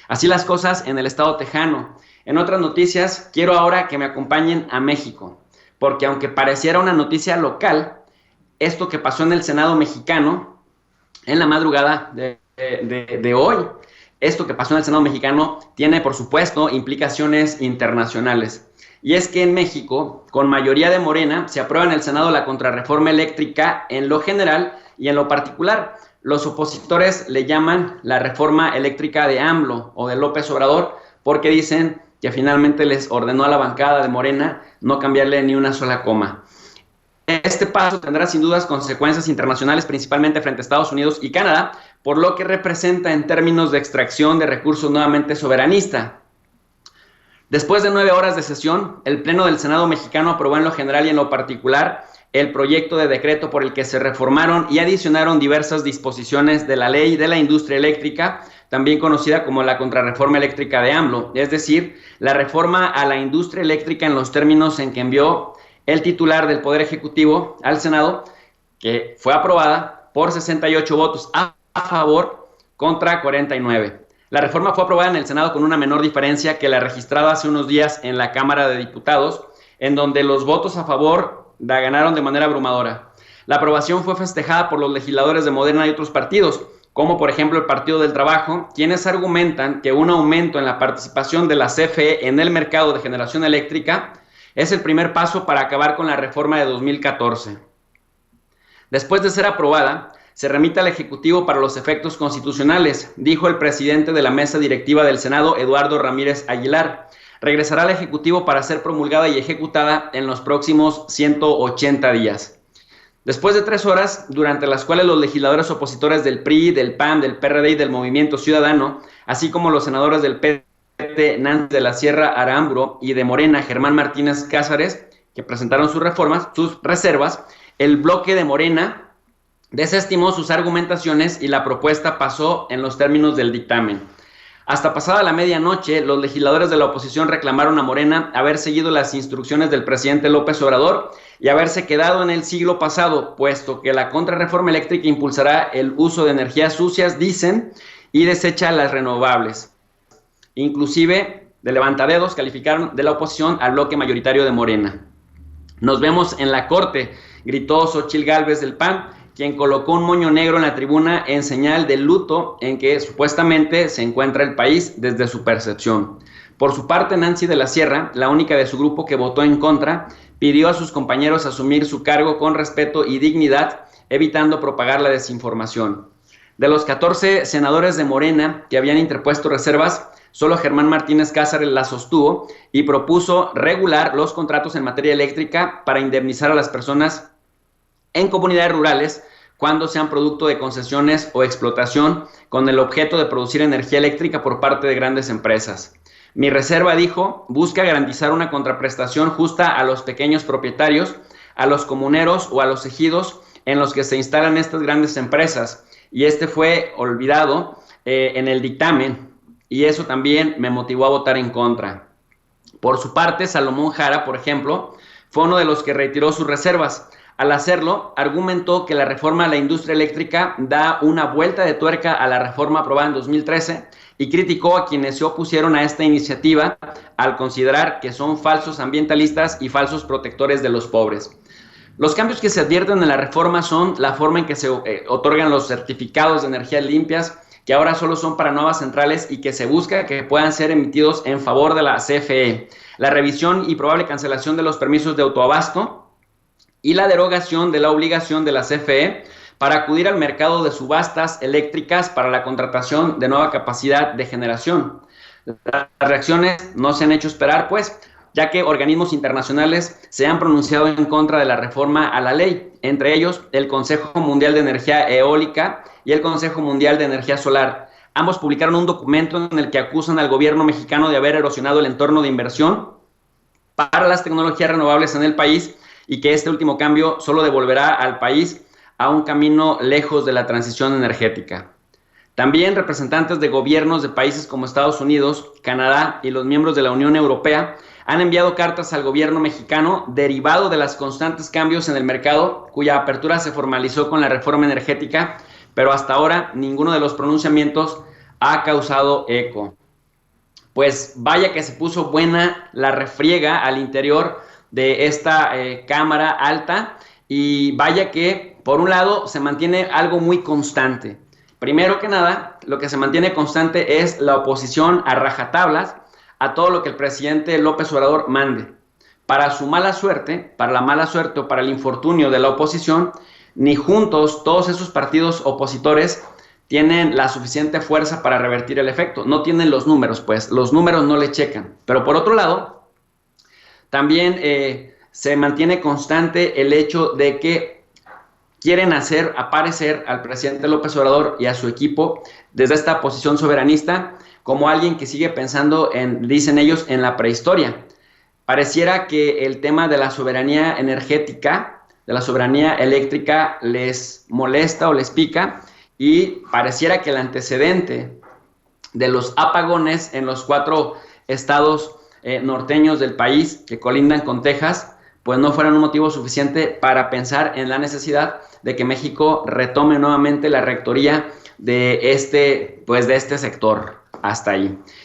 Así las cosas en el estado tejano. En otras noticias, quiero ahora que me acompañen a México, porque aunque pareciera una noticia local, esto que pasó en el Senado mexicano en la madrugada de hoy, esto que pasó en el Senado mexicano tiene, por supuesto, implicaciones internacionales. Y es que en México, con mayoría de Morena, se aprueba en el Senado la contrarreforma eléctrica en lo general y en lo particular. Los opositores le llaman la reforma eléctrica de AMLO o de López Obrador porque dicen que finalmente les ordenó a la bancada de Morena no cambiarle ni una sola coma. Este paso tendrá sin dudas consecuencias internacionales, principalmente frente a Estados Unidos y Canadá, por lo que representa en términos de extracción de recursos nuevamente soberanista. Después de 9 horas de sesión, el Pleno del Senado mexicano aprobó en lo general y en lo particular el proyecto de decreto por el que se reformaron y adicionaron diversas disposiciones de la ley de la industria eléctrica, también conocida como la contrarreforma eléctrica de AMLO, es decir, la reforma a la industria eléctrica en los términos en que envió el titular del Poder Ejecutivo al Senado, que fue aprobada por 68 votos a favor contra 49. La reforma fue aprobada en el Senado con una menor diferencia que la registrada hace unos días en la Cámara de Diputados, en donde los votos a favor la ganaron de manera abrumadora. La aprobación fue festejada por los legisladores de Morena y otros partidos, como por ejemplo el Partido del Trabajo, quienes argumentan que un aumento en la participación de la CFE en el mercado de generación eléctrica es el primer paso para acabar con la reforma de 2014. Después de ser aprobada, se remite al Ejecutivo para los efectos constitucionales, dijo el presidente de la mesa directiva del Senado, Eduardo Ramírez Aguilar. Regresará al Ejecutivo para ser promulgada y ejecutada en los próximos 180 días. Después de 3 horas, durante las cuales los legisladores opositores del PRI, del PAN, del PRD y del Movimiento Ciudadano, así como los senadores del PT, Nancy de la Sierra Aramburo, y de Morena, Germán Martínez Cázares, que presentaron sus reservas, el bloque de Morena desestimó sus argumentaciones y la propuesta pasó en los términos del dictamen. Hasta pasada la medianoche, los legisladores de la oposición reclamaron a Morena haber seguido las instrucciones del presidente López Obrador y haberse quedado en el siglo pasado, puesto que la contrarreforma eléctrica impulsará el uso de energías sucias, dicen, y desecha las renovables. Inclusive, de levantadedos calificaron de la oposición al bloque mayoritario de Morena. Nos vemos en la corte, gritó Xochitl Gálvez del PAN, quien colocó un moño negro en la tribuna en señal de luto en que supuestamente se encuentra el país desde su percepción. Por su parte, Nancy de la Sierra, la única de su grupo que votó en contra, pidió a sus compañeros asumir su cargo con respeto y dignidad, evitando propagar la desinformación. De los 14 senadores de Morena que habían interpuesto reservas, solo Germán Martínez Cázares las sostuvo y propuso regular los contratos en materia eléctrica para indemnizar a las personas en comunidades rurales cuando sean producto de concesiones o explotación con el objeto de producir energía eléctrica por parte de grandes empresas. Mi reserva, dijo, busca garantizar una contraprestación justa a los pequeños propietarios, a los comuneros o a los ejidos en los que se instalan estas grandes empresas. Y este fue olvidado en el dictamen, y eso también me motivó a votar en contra. Por su parte, Salomón Jara, por ejemplo, fue uno de los que retiró sus reservas. Al hacerlo, argumentó que la reforma a la industria eléctrica da una vuelta de tuerca a la reforma aprobada en 2013 y criticó a quienes se opusieron a esta iniciativa al considerar que son falsos ambientalistas y falsos protectores de los pobres. Los cambios que se advierten en la reforma son la forma en que se otorgan los certificados de energías limpias, que ahora solo son para nuevas centrales y que se busca que puedan ser emitidos en favor de la CFE, la revisión y probable cancelación de los permisos de autoabasto, y la derogación de la obligación de la CFE para acudir al mercado de subastas eléctricas para la contratación de nueva capacidad de generación. Las reacciones no se han hecho esperar, pues, ya que organismos internacionales se han pronunciado en contra de la reforma a la ley, entre ellos el Consejo Mundial de Energía Eólica y el Consejo Mundial de Energía Solar. Ambos publicaron un documento en el que acusan al gobierno mexicano de haber erosionado el entorno de inversión para las tecnologías renovables en el país y que este último cambio solo devolverá al país a un camino lejos de la transición energética. También representantes de gobiernos de países como Estados Unidos, Canadá y los miembros de la Unión Europea han enviado cartas al gobierno mexicano derivado de los constantes cambios en el mercado, cuya apertura se formalizó con la reforma energética, pero hasta ahora ninguno de los pronunciamientos ha causado eco. pues vaya que se puso buena la refriega al interior de esta Cámara Alta, y vaya que, por un lado, se mantiene algo muy constante. Primero que nada, lo que se mantiene constante es la oposición a rajatablas a todo lo que el presidente López Obrador mande. Para su mala suerte, para la mala suerte o para el infortunio de la oposición, ni juntos todos esos partidos opositores tienen la suficiente fuerza para revertir el efecto. No tienen los números, pues los números no le checan. Pero por otro lado, también se mantiene constante el hecho de que quieren hacer aparecer al presidente López Obrador y a su equipo desde esta posición soberanista como alguien que sigue pensando en, dicen ellos, en la prehistoria. Pareciera que el tema de la soberanía energética, de la soberanía eléctrica, les molesta o les pica, y pareciera que el antecedente de los apagones en los 4 estados norteños del país que colindan con Texas, pues no fueran un motivo suficiente para pensar en la necesidad de que México retome nuevamente la rectoría de este sector hasta ahí.